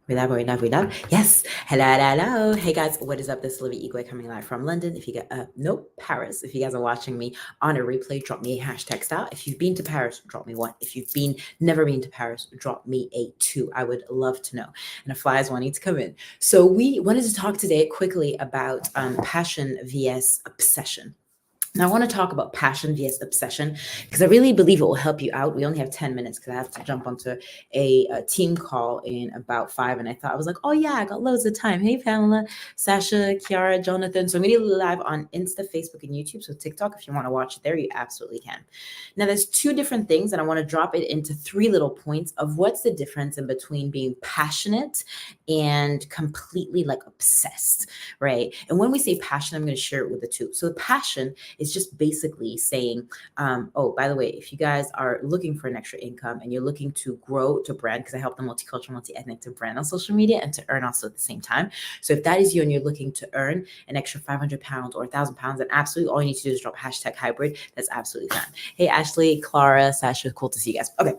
We love. Yes. Hello, hello, hello. Hey guys, what is up? This is Olivia Igwe coming live from London. If you get nope, Paris. If you guys are watching me on a replay, drop me a hashtag style. If you've been to Paris, drop me one. If you've never been to Paris, drop me a two. I would love to know. And a fly is wanting to come in. So we wanted to talk today quickly about passion vs obsession. Now, I want to talk about passion vs obsession because I really believe it will help you out. We only have 10 minutes because I have to jump onto a team call in about 5. And I was like, oh, yeah, I got loads of time. Hey, Pamela, Sasha, Kiara, Jonathan. So I'm immediately live on Insta, Facebook, and YouTube. So TikTok, if you want to watch it there, you absolutely can. Now, there's two different things, and I want to drop it into 3 little points of what's the difference in between being passionate and completely like obsessed, right? And when we say passion, I'm going to share it with the two. So passion is just basically saying, oh, by the way, if you guys are looking for an extra income and you're looking to grow to brand, because I help the multicultural, multi-ethnic to brand on social media and to earn also at the same time. So if that is you and you're looking to earn an extra 500 pounds or 1,000 pounds, then absolutely all you need to do is drop hashtag hybrid. That's absolutely fine. Hey, Ashley, Clara, Sasha, cool to see you guys. Okay.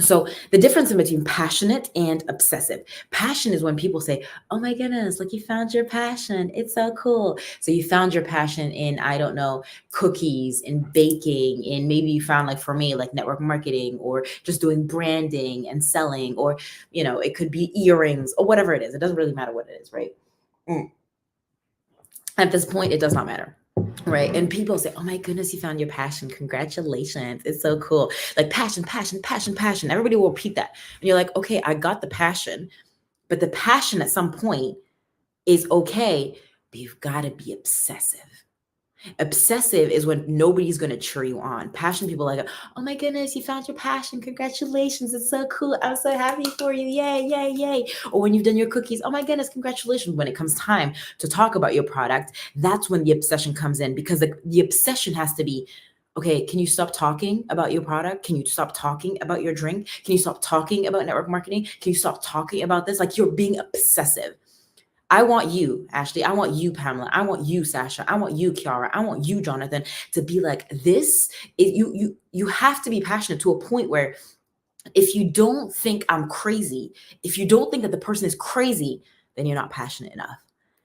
So the difference in between passionate and obsessive. Passion is when people say, oh my goodness, like you found your passion. It's so cool. So you found your passion in, I don't know, cookies, in baking, and maybe you found, like for me, like network marketing or just doing branding and selling, or, it could be earrings or whatever it is. It doesn't really matter what it is, right? At this point, it does not matter. Right. And people say, oh my goodness, you found your passion. Congratulations. It's so cool. Like passion, passion, passion, passion. Everybody will repeat that. And you're like, okay, I got the passion, but the passion at some point is okay, but you've got to be obsessive. Obsessive is when nobody's going to cheer you on. Passion people are like, oh my goodness, you found your passion. Congratulations. It's so cool. I'm so happy for you. Yay, yay, yay. Or when you've done your cookies, oh my goodness, congratulations. When it comes time to talk about your product, that's when the obsession comes in, because the obsession has to be, okay, can you stop talking about your product? Can you stop talking about your drink? Can you stop talking about network marketing? Can you stop talking about this? Like, you're being obsessive. I want you, Ashley. I want you, Pamela. I want you, Sasha. I want you, Kiara. I want you, Jonathan, to be like this. You have to be passionate to a point where, if you don't think I'm crazy, if you don't think that the person is crazy, then you're not passionate enough.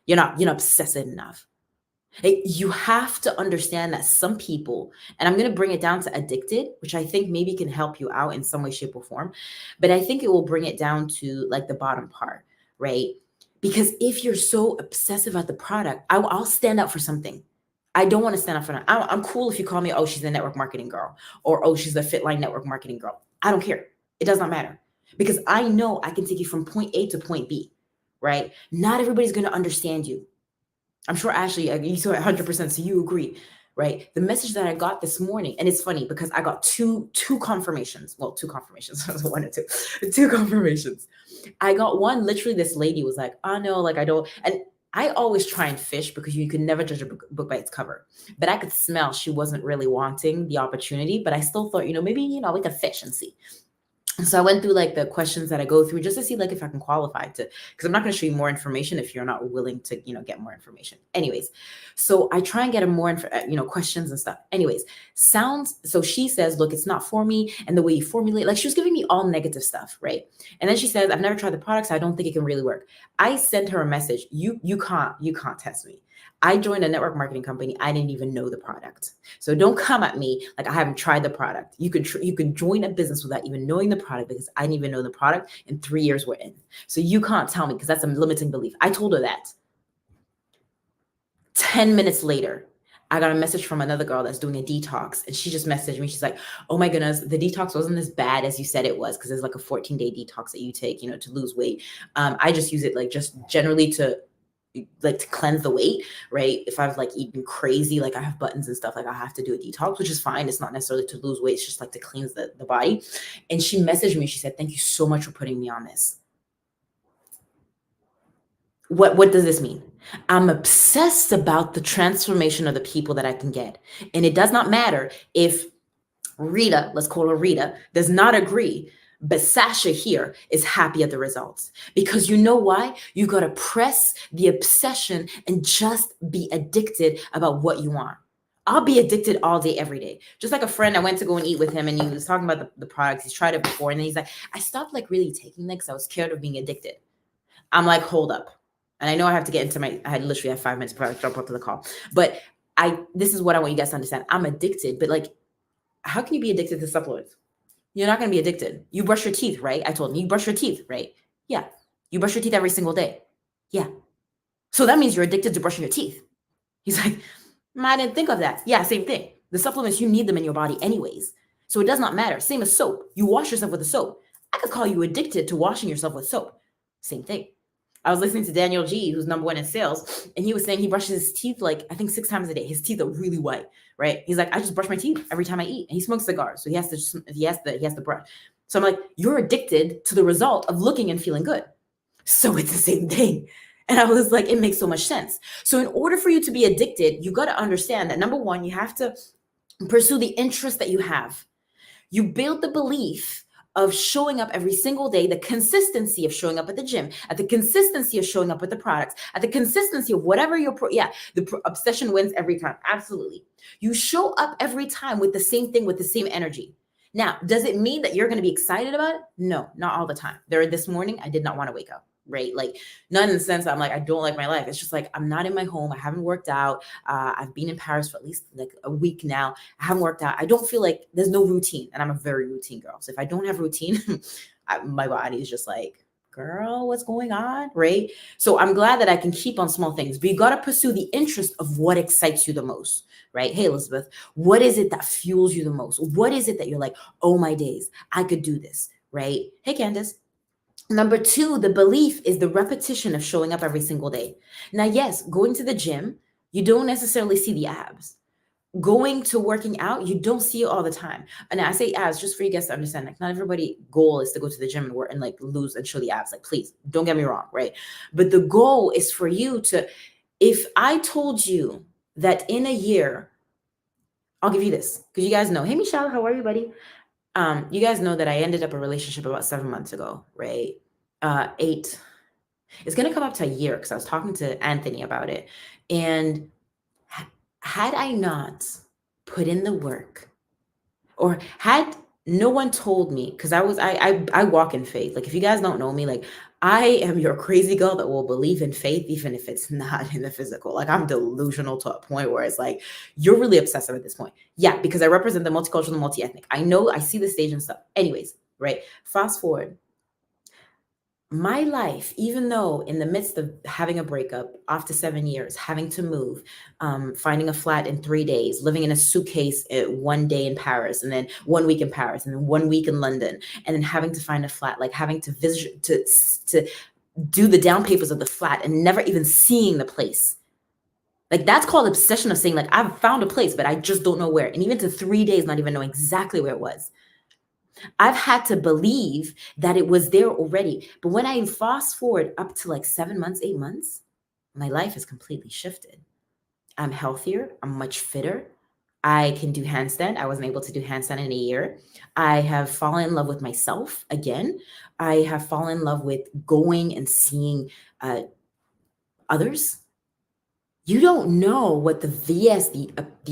You're not obsessive enough. You have to understand that some people, and I'm going to bring it down to addicted, which I think maybe can help you out in some way, shape, or form. But I think it will bring it down to like the bottom part, right? Because if you're so obsessive about the product, I'll stand up for something. I don't want to stand up for that. I'm cool if you call me, oh, she's a network marketing girl, or oh, she's a Fitline network marketing girl. I don't care. It does not matter, because I know I can take you from point A to point B, right? Not everybody's going to understand you. I'm sure, Ashley, you saw it 100%, so you agree, right? The message that I got this morning, and it's funny because I got two confirmations. Well, two confirmations, one or two confirmations. I got one, literally, this lady was like, oh no, like I don't, and I always try and fish because you can never judge a book by its cover. But I could smell she wasn't really wanting the opportunity, but I still thought, maybe, we could fish and see. So I went through like the questions that I go through just to see like if I can qualify to, because I'm not going to show you more information if you're not willing to, get more information. Anyways, so I try and get more, questions and stuff. Anyways, so she says, look, it's not for me. And the way you formulate, like she was giving me all negative stuff, right? And then she says, I've never tried the product, so I don't think it can really work. I sent her a message. You can't test me. I joined a network marketing company. I didn't even know the product. So don't come at me like I haven't tried the product. You can join a business without even knowing the product, because I didn't even know the product, and 3 years we're in. So you can't tell me, because that's a limiting belief. I told her that. 10 minutes later, I got a message from another girl that's doing a detox, and she just messaged me. She's like, oh my goodness, the detox wasn't as bad as you said it was, because there's like a 14-day detox that you take, to lose weight. I just use it like just generally to cleanse the weight, right? If I've like eaten crazy, like I have buttons and stuff, like I have to do a detox, which is fine. It's not necessarily to lose weight. It's just like to cleanse the body. And she messaged me. She said, thank you so much for putting me on this. What does this mean? I'm obsessed about the transformation of the people that I can get. And it does not matter if Rita, let's call her Rita, does not agree, but Sasha here is happy at the results. Because you know why? You got to press the obsession and just be addicted about what you want. I'll be addicted all day, every day. Just like a friend, I went to go and eat with him, and he was talking about the products. He's tried it before, and then he's like, I stopped like really taking it because I was scared of being addicted. I'm like, hold up. And I know I have to get into I literally have 5 minutes before I jump onto the call. But this is what I want you guys to understand. I'm addicted, but like, how can you be addicted to supplements? You're not going to be addicted. You brush your teeth, right? I told him, you brush your teeth, right? Yeah. You brush your teeth every single day. Yeah. So that means you're addicted to brushing your teeth. He's like, I didn't think of that. Yeah, same thing. The supplements, you need them in your body anyways. So it does not matter. Same as soap. You wash yourself with a soap. I could call you addicted to washing yourself with soap. Same thing. I was listening to Daniel G, who's number 1 in sales, and he was saying he brushes his teeth like, I think 6 times a day. His teeth are really white, right? He's like, I just brush my teeth every time I eat. And he smokes cigars, so he has to brush. So I'm like, you're addicted to the result of looking and feeling good. So it's the same thing. And I was like, it makes so much sense. So in order for you to be addicted, you got to understand that, number 1, you have to pursue the interest that you have. You build the belief of showing up every single day, the consistency of showing up at the gym, at the consistency of showing up with the products, at the consistency of whatever obsession wins every time. Absolutely. You show up every time with the same thing, with the same energy. Now, does it mean that you're going to be excited about it? No, not all the time. This morning, I did not want to wake up. Right? Like, not in the sense that I'm like, I don't like my life. It's just like, I'm not in my home. I haven't worked out. I've been in Paris for at least like a week now. I haven't worked out. I don't feel like there's no routine. And I'm a very routine girl. So if I don't have routine, my body is just like, girl, what's going on? Right? So I'm glad that I can keep on small things, but you got to pursue the interest of what excites you the most. Right? Hey, Elizabeth, what is it that fuels you the most? What is it that you're like, oh my days, I could do this. Right? Hey, Candace. Number 2, the belief is the repetition of showing up every single day. Now, yes, going to the gym, you don't necessarily see the abs. Going to working out, you don't see it all the time. And I say abs just for you guys to understand, like, not everybody's goal is to go to the gym and work and like lose and show the abs. Like, please don't get me wrong, right? But the goal is for you to, if I told you that in a year, I'll give you this, because you guys know, hey, Michelle, how are you, buddy? You guys know that I ended up a relationship about 7 months ago, right? 8. It's going to come up to a year because I was talking to Anthony about it. And had I not put in the work, or had no one told me, because I walk in faith. Like, if you guys don't know me, like, I am your crazy girl that will believe in faith, even if it's not in the physical. Like, I'm delusional to a point where it's like, you're really obsessive at this point. Yeah, because I represent the multicultural and multi-ethnic. I know, I see the stage and stuff. Anyways, right? Fast forward. My life, even though in the midst of having a breakup after 7 years, having to move, finding a flat in 3 days, living in a suitcase 1 day in Paris, and then 1 week in Paris, and then 1 week in London, and then having to find a flat, like having to visit, to do the down papers of the flat and never even seeing the place. Like, that's called obsession of saying, like, I've found a place, but I just don't know where. And even to 3 days, not even knowing exactly where it was. I've had to believe that it was there already. But when I fast forward up to like 7 months, 8 months, my life has completely shifted. I'm healthier. I'm much fitter. I can do handstand. I wasn't able to do handstand in a year. I have fallen in love with myself again. I have fallen in love with going and seeing others. You don't know what the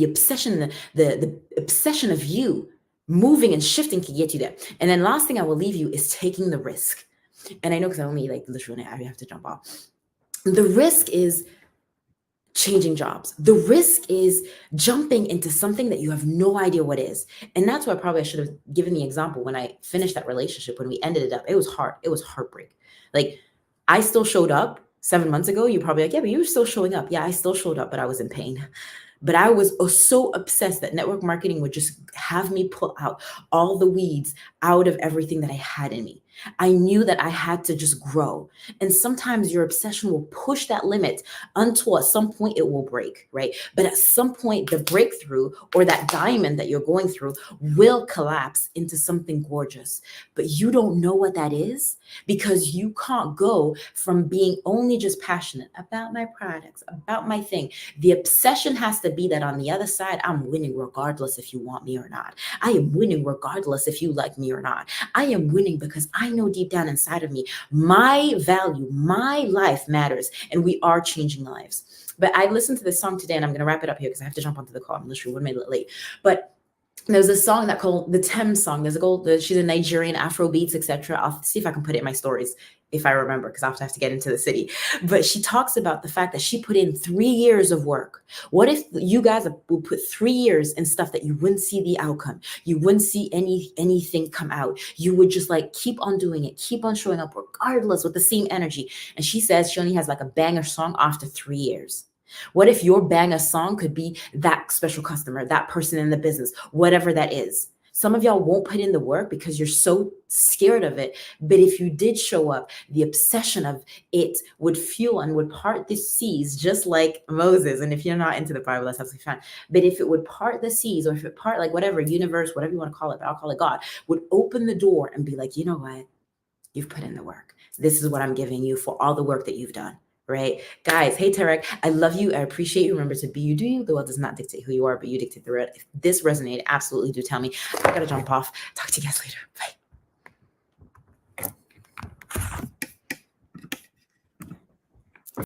obsession, the obsession of you moving and shifting can get you there. And then last thing I will leave you is taking the risk. And I know, because I only like literally I have to jump off. The risk is changing jobs. The risk is jumping into something that you have no idea what is. And that's why probably I should have given the example when I finished that relationship, when we ended it up. It was hard. It was heartbreak. Like, I still showed up 7 months ago. You're probably like, yeah, but you were still showing up. Yeah, I still showed up, but I was in pain. But I was so obsessed that network marketing would just have me pull out all the weeds out of everything that I had in me. I knew that I had to just grow. And sometimes your obsession will push that limit until at some point it will break, right? But at some point, the breakthrough or that diamond that you're going through will collapse into something gorgeous. But you don't know what that is, because you can't go from being only just passionate about my products, about my thing. The obsession has to be that on the other side, I'm winning regardless if you want me or not. I am winning regardless if you like me or not. I am winning because I know deep down inside of me, my value, my life matters, and we are changing lives. But I listened to this song today, and I'm going to wrap it up here because I have to jump onto the call. I'm literally 1 minute late. But there's a song that called the Thames song. There's a gold. She's a Nigerian Afro beats, etc. I'll see if I can put it in my stories if I remember, because I'll have to get into the city. But she talks about the fact that she put in 3 years of work. What if you guys would put 3 years in stuff that you wouldn't see the outcome? You wouldn't see anything come out. You would just like keep on doing it, keep on showing up regardless with the same energy. And she says she only has like a banger song after 3 years. What if your banger song could be that special customer, that person in the business, whatever that is? Some of y'all won't put in the work because you're so scared of it. But if you did show up, the obsession of it would fuel and would part the seas, just like Moses. And if you're not into the Bible, that's absolutely fine. But if it would part the seas, or if it part like whatever, universe, whatever you want to call it, but I'll call it God, would open the door and be like, you know what? You've put in the work. This is what I'm giving you for all the work that you've done. Right, guys? Hey, Tarek, I love you. I appreciate you. Remember to be you, do you. The world does not dictate who you are, but you dictate the world. If this resonated, absolutely do tell me. I gotta jump off. Talk to you guys later. Bye.